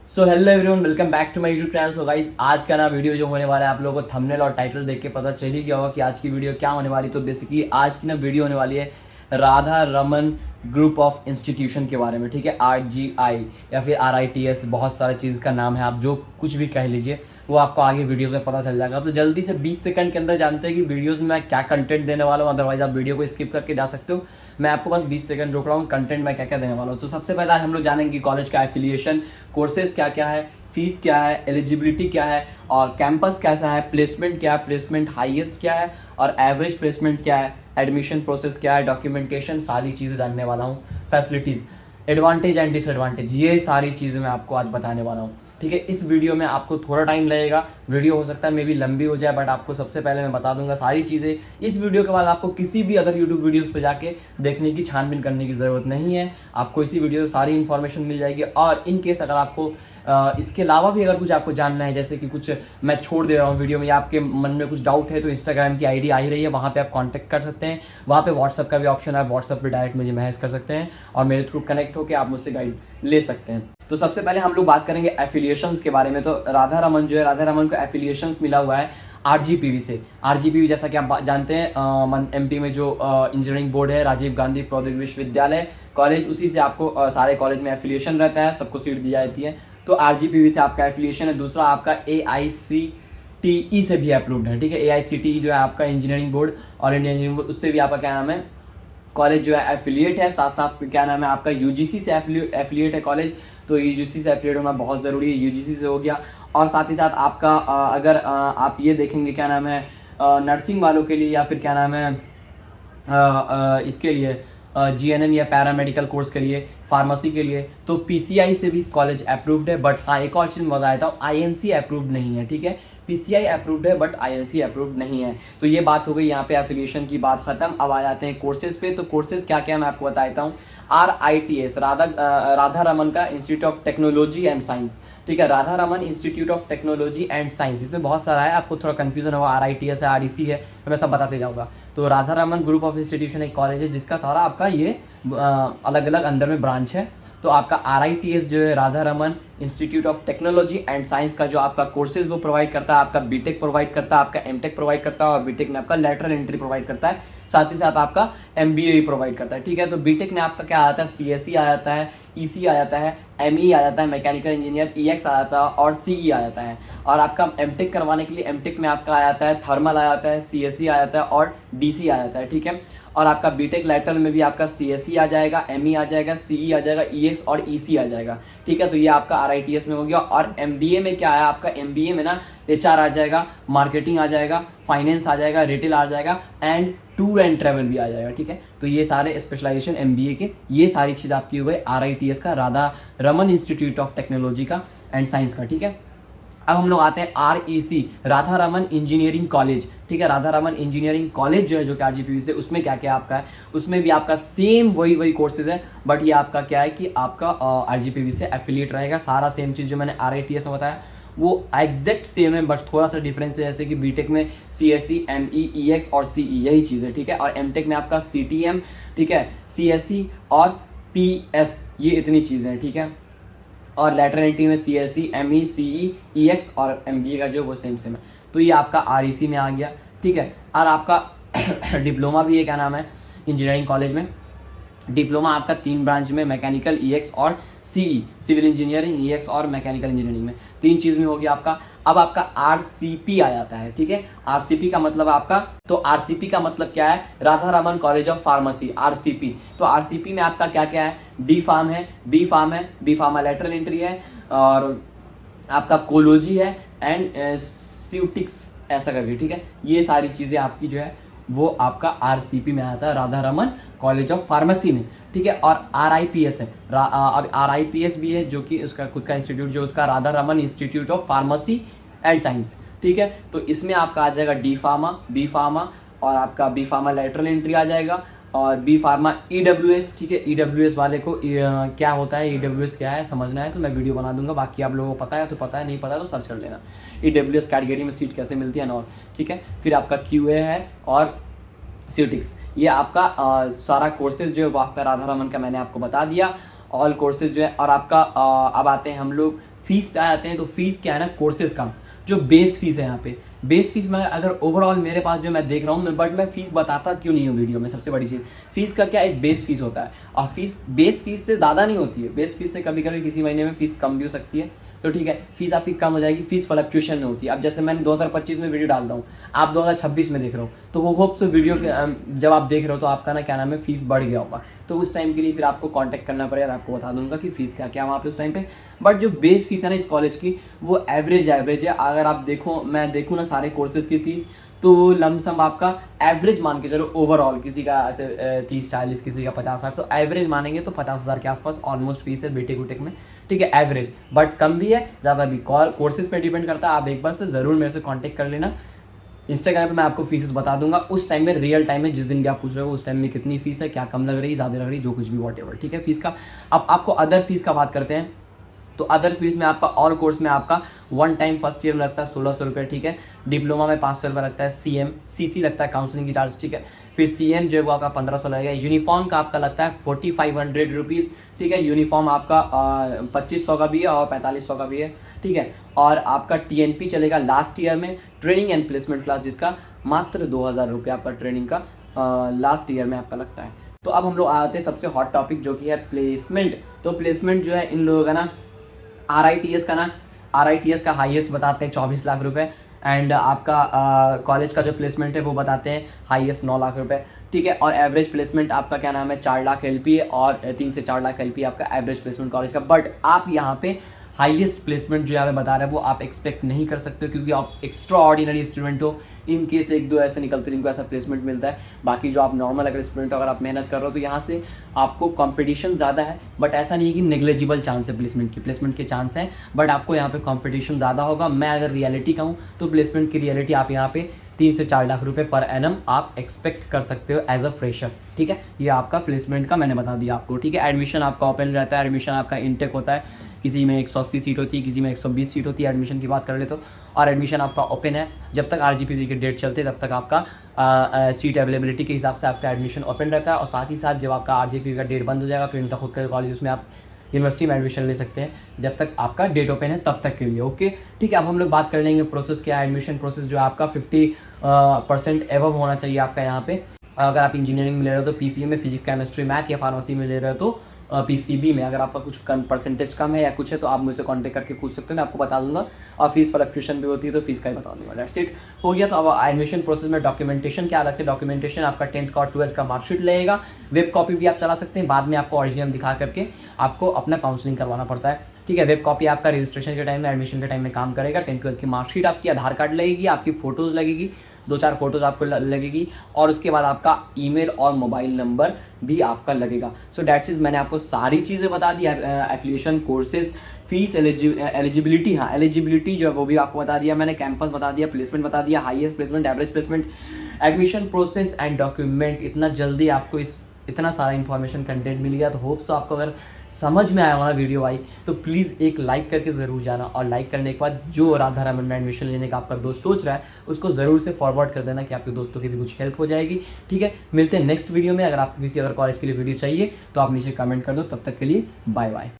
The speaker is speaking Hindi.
So hello everyone, welcome back to my YouTube channel. So guys, आज का ना वीडियो जो होने वाला है, आप लोगों को थंबनेल और टाइटल देख के पता चल ही गया होगा कि आज की वीडियो क्या होने वाली। तो बेसिकली आज की ना वीडियो होने वाली है Radha Raman group of institution के बारे में। ठीक है, RGI या फिर RITS, बहुत सारे चीज़ का नाम है, आप जो कुछ भी कह लीजिए, वो आपको आगे वीडियोस में पता चल जाएगा। तो जल्दी से 20 सेकंड के अंदर जानते हैं कि वीडियोस में मैं क्या कंटेंट देने वाला हूँ। अदरवाइज आप वीडियो को स्किप करके जा सकते हो। मैं आपको बस 20 सेकंड रोक रहा हूँ, कंटेंट मैं क्या क्या देने वाला हूँ। तो सबसे पहले आज हम लोग जानेंगे कि कॉलेज का एफिलिएशन, कोर्सेज क्या क्या है, फीस क्या है, एलिजिबिलिटी क्या है, और कैंपस कैसा है, प्लेसमेंट क्या है, प्लेसमेंट हाईएस्ट क्या है, और एवरेज प्लेसमेंट क्या है, एडमिशन प्रोसेस क्या है, डॉक्यूमेंटेशन, सारी चीज़ें जानने वाला हूँ। फैसिलिटीज़, एडवांटेज एंड डिसएडवांटेज, ये सारी चीज़ें मैं आपको आज बताने वाला हूँ। ठीक है, इस वीडियो में आपको थोड़ा टाइम लगेगा, वीडियो हो सकता है मे भी लंबी हो जाए, बट आपको सबसे पहले मैं बता दूंगा सारी चीज़ें। इस वीडियो के बाद आपको किसी भी अदर यूट्यूब वीडियोस पे जाके देखने की, छानबीन करने की ज़रूरत नहीं है। आपको इसी वीडियो से सारी इन्फॉर्मेशन मिल जाएगी। और इन केस अगर आपको इसके अलावा भी अगर कुछ आपको जानना है, जैसे कि कुछ मैं छोड़ दे रहा हूँ वीडियो में, या आपके मन में कुछ डाउट है, तो इंस्टाग्राम की आईडी आ ही रही है, वहाँ पे आप कांटेक्ट कर सकते हैं। वहाँ पे व्हाट्सअप का भी ऑप्शन है, आप व्हाट्सअप पे डायरेक्ट मुझे मैसेज कर सकते हैं और मेरे थ्रू कनेक्ट होकर आप मुझसे गाइड ले सकते हैं। तो सबसे पहले हम लोग बात करेंगे एफिलिएशंस के बारे में। तो राधा रमन जो है, राधा रमन को एफिलिएशंस मिला हुआ है RGPV से। RGPV जैसा कि आप जानते हैं, MP में जो इंजीनियरिंग बोर्ड है, राजीव गांधी प्रौद्योगिकी विश्वविद्यालय कॉलेज, उसी से आपको सारे कॉलेज में एफिलिएशन रहता है, सबको सीट दी जाती है। तो RGPV से आपका एफिलिएशन है। दूसरा आपका AICTE से भी अप्रूव्ड है। ठीक है, AICTE जो है आपका इंजीनियरिंग बोर्ड, और इंडियन इंजीनियरिंग बोर्ड, उससे भी आपका क्या नाम है, कॉलेज जो है एफिलिएट है। साथ साथ क्या नाम है आपका, UGC से एफिलिएट है कॉलेज। तो UGC से एफिलिएट होना बहुत ज़रूरी है, UGC से हो गया। और साथ ही साथ आपका अगर आप ये देखेंगे क्या नाम है, नर्सिंग वालों के लिए, या फिर क्या नाम है, इसके लिए GNM या पैरामेडिकल कोर्स के लिए, फार्मेसी के लिए, तो PCI से भी कॉलेज अप्रूव्ड है। बट एक और चीज़ बताया था, INC अप्रूव्ड नहीं है। ठीक है, PCI अप्रूव्ड है बट INC अप्रूव्ड नहीं है। तो ये बात हो गई यहाँ पे एफिलिएशन की बात ख़त्म। अब आ जाते हैं कोर्सेज पे। तो कोर्सेज क्या क्या मैं आपको बता देता हूँ। RITS, राधा रमन का institute of technology and science. ठीक है, Radha Raman institute of technology and science, इसमें बहुत सारा है, आपको थोड़ा कन्फ्यूजन होगा, RITS है, REC है, मैं सब बताते जाऊँगा। तो Radha Raman group of institution एक कॉलेज है जिसका सारा आपका ये अलग अलग अंदर में ब्रांच है। तो आपका RITS जो है, Radha Raman institute of technology and science का जो आपका कोर्सेज वो प्रोवाइड करता है, आपका BTech प्रोवाइड करता है, आपका MTech प्रोवाइड करता है, और BTech में आपका लेटरल एंट्री प्रोवाइड करता है। साथ ही साथ आपका MBA भी प्रोवाइड करता है। ठीक है, तो BTech में आपका क्या आता है, CSE आ जाता है, EC आ जाता है, ME आ जाता है, मैकेनिकल इंजीनियर, EX आ जाता है, और CE आ जाता है। और आपका MTech करवाने के लिए MTech में आपका आ जाता है, थर्मल आ जाता है, CSE आ जाता है, और DC आ जाता है। ठीक है, और आपका BTech लेटरल में भी आपका CSE आ जाएगा, ME आ जाएगा, CE आ जाएगा, EX और EC आ जाएगा। ठीक है, तो ये आपका RITS में हो गया। और MBA में क्या है आपका, MBA में ना HR आ जाएगा, मार्केटिंग आ जाएगा, फाइनेंस आ जाएगा, रिटेल आ जाएगा, एंड टूर एंड ट्रैवल भी आ जाएगा। ठीक है, तो ये सारे स्पेशलाइजेशन MBA के, ये सारी चीज़ आपकी हो गई RITS का, Radha Raman institute of technology का एंड साइंस का। ठीक है, अब हम लोग आते हैं REC, Radha Raman engineering college. ठीक है, राधा रमन इंजीनियरिंग कॉलेज जो है, जो कि RGPV से, उसमें क्या क्या आपका है, उसमें भी आपका सेम वही कोर्सेज है, बट ये आपका क्या है कि आपका RGPV से एफिलिएट रहेगा। सारा सेम चीज़ जो मैंने RITS में बताया वो एग्जैक्ट सेम है, बट थोड़ा सा डिफरेंस है, जैसे कि BTech में CSE, ME, EX और CE, यही चीज़ है। ठीक है, और MTech में आपका CTM, ठीक है, CSE और PS, ये इतनी चीज़ें हैं। ठीक है, और लेटरल एंट्री में CSE, ME, CE, EX और MBA का जो वो सेम है। तो ये आपका REC में आ गया। ठीक है, और आपका डिप्लोमा भी है, क्या नाम है, इंजीनियरिंग कॉलेज में डिप्लोमा आपका 3 ब्रांच में, मैकेनिकल, EX और CE, सिविल इंजीनियरिंग, EX और मैकेनिकल इंजीनियरिंग में, 3 चीज़ में हो गया आपका। अब आपका RCP आ जाता है। ठीक है, RCP का मतलब आपका, तो RCP का मतलब क्या है, Radha Raman college of pharmacy, RCP। तो RCP में आपका क्या क्या है, D फार्म है, B फार्म है, B फार्मा लेटरल एंट्री है, और आपका कोलोजी है, एंड स्यूटिक्स ऐसा करके। ठीक है, ये सारी चीज़ें आपकी जो है वो आपका RCP में आता है, Radha Raman college of pharmacy में। ठीक है, और RIPS है, अब RIPS भी है, जो कि उसका खुद का इंस्टीट्यूट, जो उसका Radha Raman institute of pharmacy and science. ठीक है, तो इसमें आपका आ जाएगा D फार्मा, B फार्मा, और आपका B फार्मा लेटरल एंट्री आ जाएगा, और B फार्मा EWS। ठीक है, EWS वाले को क्या होता है, EWS क्या है समझना है तो मैं वीडियो बना दूंगा, बाकी आप लोगों को पता है तो पता है, नहीं पता तो सर्च कर लेना EWS कैटेगरी में सीट कैसे मिलती है ना। और ठीक है, फिर आपका QA है, और स्यूटिक्स, ये आपका सारा कोर्सेज जो है वो आपका राधा रमन का मैंने आपको बता दिया, ऑल कोर्सेज जो है। और आपका अब आते हैं हम लोग फीस पे आ जाते हैं, तो फीस क्या है ना, कोर्सेज का जो बेस फीस है यहाँ पे, बेस फीस में अगर ओवरऑल मेरे पास जो मैं देख रहा हूँ, बट मैं फीस बताता क्यों नहीं हूँ वीडियो में, सबसे बड़ी चीज़ फीस का क्या, एक बेस फीस होता है, और फीस बेस फीस से ज़्यादा नहीं होती है, बेस फीस से कभी कभी किसी महीने में फीस कम भी हो सकती है, तो ठीक है, फीस आपकी कम हो जाएगी, फीस फ्लक्चुएशन में होती है। अब जैसे मैंने 2025 में वीडियो डाल रहा हूँ, आप 2026 में देख रहे हो, तो वो होप सो वीडियो के जब आप देख रहे हो तो आपका ना क्या नाम है, फीस बढ़ गया होगा, तो उस टाइम के लिए फिर आपको कांटेक्ट करना पड़ेगा, आपको बता दूंगा कि फ़ीस क्या क्या वहाँ पे उस टाइम पे। बट जो बेस फीस है ना इस कॉलेज की, वो एवरेज है। अगर आप देखो, मैं देखूँ ना सारे कोर्सेज़ की फ़ीस, तो लमसम आपका एवरेज मान के चलो, ओवरऑल किसी का ऐसे 30-40, किसी का 50-60, तो एवरेज मानेंगे तो 50,000 के आसपास ऑलमोस्ट फीस है बीटेक वूटेक में, ठीक है, एवरेज। बट कम भी है, ज़्यादा भी, कोर्सेज पे डिपेंड करता है। आप एक बार से ज़रूर मेरे से कॉन्टेक्ट कर लेना, इंस्टाग्राम पे मैं आपको फीसेस बता दूंगा उस टाइम में, रियल टाइम में, जिस दिन भी आप पूछ रहे हो उस टाइम में कितनी फीस है, क्या कम लग रही है, ज़्यादा लग रही है, जो कुछ भी वॉटेवर, ठीक है, फीस का। अब आपको अदर फीस का बात करते हैं, तो अदर फीस में आपका ऑल कोर्स में आपका वन टाइम फर्स्ट ईयर में लगता है 1600 रुपये, ठीक है, डिप्लोमा में 500 रुपये लगता है, CC लगता है काउंसलिंग की चार्ज, ठीक है, फिर CM जो है वो आपका 1500 लगेगा, यूनिफॉर्म का आपका लगता है 4500 रुपीज़, ठीक है, यूनिफॉर्म आपका 2500 का भी है और 4500 का भी है, ठीक है, और आपका TNP चलेगा लास्ट ईयर में, ट्रेनिंग एंड प्लेसमेंट क्लास, जिसका मात्र 2000 रुपये आपका ट्रेनिंग का लास्ट ईयर में आपका लगता है। तो अब हम लोग आते हैं सबसे हॉट टॉपिक जो कि है प्लेसमेंट। तो प्लेसमेंट जो है इन लोगों का ना, RITS का ना, RITS का हाईएस्ट बताते हैं 24 लाख रुपए, एंड आपका कॉलेज का जो प्लेसमेंट है वो बताते हैं हाईएस्ट 9 लाख रुपए, ठीक है, और एवरेज प्लेसमेंट आपका क्या नाम है 4 लाख LP है, और 3 से 4 लाख LP आपका एवरेज प्लेसमेंट कॉलेज का। बट आप यहाँ पे हाईएस्ट प्लेसमेंट जो यहाँ पे बता रहे हैं वो आप एक्सपेक्ट नहीं कर सकते हो, क्योंकि आप एक्स्ट्रा ऑर्डिनरी स्टूडेंट हो, इन केस 1-2 ऐसे निकलते जिनको ऐसा प्लेसमेंट मिलता है। बाकी जो आप नॉर्मल अगर स्टूडेंट हो, अगर आप मेहनत कर रहे हो, तो यहाँ से आपको कंपटीशन ज़्यादा है, बट ऐसा नहीं है कि नेग्लिजिबल चांस है प्लेसमेंट के चांस हैं, बट आपको यहाँ पे कंपटीशन ज़्यादा होगा। मैं अगर रियलिटी कहूँ तो प्लेसमेंट की रियलिटी आप यहाँ पे 3 से 4 लाख रुपए पर एनम आप एक्सपेक्ट कर सकते हो एज अ फ्रेशर, ठीक है, ये आपका प्लेसमेंट का मैंने बता दिया आपको, ठीक है। एडमिशन आपका ओपन रहता है, एडमिशन आपका इनटेक होता है, किसी में 180 सीट होती है, किसी में 120 सीट होती है, एडमिशन की बात कर ले तो, और एडमिशन आपका ओपन है, जब तक RGPC की डेट चलती है तब तक आपका सीट अवेलेबिलिटी के हिसाब से आपका एडमिशन ओपन रहता है, और साथ ही साथ जब आपका RGPC का डेट बंद हो जाएगा तो इनका खुद का कॉलेज, उसमें आप यूनिवर्सिटी में एडमिशन ले सकते हैं, जब तक आपका डेट ओपन है तब तक के लिए, ओके, ठीक है। अब हम लोग बात कर लेंगे प्रोसेस क्या है। एडमिशन प्रोसेस जो है आपका 50% एवव होना चाहिए आपका यहाँ पे। अगर आप इंजीनियरिंग में ले रहे हो तो PCM में, फिजिक्स केमिस्ट्री मैथ, या फार्मेसी में ले रहे हो तो PCB में। अगर आपका कुछ परसेंटेज कम है या कुछ है तो आप मुझसे कांटेक्ट करके पूछ सकते हो, मैं आपको बता दूंगा, और फीस फ्लक्चुएशन भी होती है तो फीस का ही बता दूंगा। दैट्स इट, हो गया। तो अब एडमिशन प्रोसेस में डॉक्यूमेंटेशन क्या रखते हैं, डॉक्यूमेंटेशन आपका 10th का और 12th का मार्कशीट लगेगा, वेब कॉपी भी आप चला सकते हैं, बाद में आपको ओरिजिनल दिखा करके आपको अपना काउंसलिंग करवाना पड़ता है, ठीक है। वेब कॉपी आपका रजिस्ट्रेशन के टाइम में, एडमिशन के टाइम में काम करेगा। 10th 12th की मार्कशीट आपकी, आधार कार्ड लगेगी, आपकी फ़ोटोज़ लगेगी, 2-4 फोटोज़ आपको लगेगी, और उसके बाद आपका ईमेल और मोबाइल नंबर भी आपका लगेगा। सो दैट्स इज़, मैंने आपको सारी चीज़ें बता दी, एफिलिएशन, कोर्सेज, फीस, एलिजिबिलिटी, हाँ एलिजिबिलिटी जो है वो भी आपको बता दिया मैंने, कैंपस बता दिया, प्लेसमेंट बता दिया, highest placement, average placement, admission process and document. इतना जल्दी आपको इतना सारा इन्फॉर्मेशन कंटेंट मिल गया, तो होप सो आपको अगर समझ में आया हमारा वीडियो आई तो प्लीज़ एक लाइक करके ज़रूर जाना, और लाइक करने के बाद जो राधा रमन में एडमिशन लेने का आपका दोस्त सोच रहा है उसको ज़रूर से फॉरवर्ड कर देना कि आपके दोस्तों की भी कुछ हेल्प हो जाएगी, ठीक है। मिलते हैं नेक्स्ट वीडियो में। अगर आपको किसी अगर कॉलेज के लिए वीडियो चाहिए तो आप नीचे कमेंट कर दो। तब तक के लिए बाय बाय।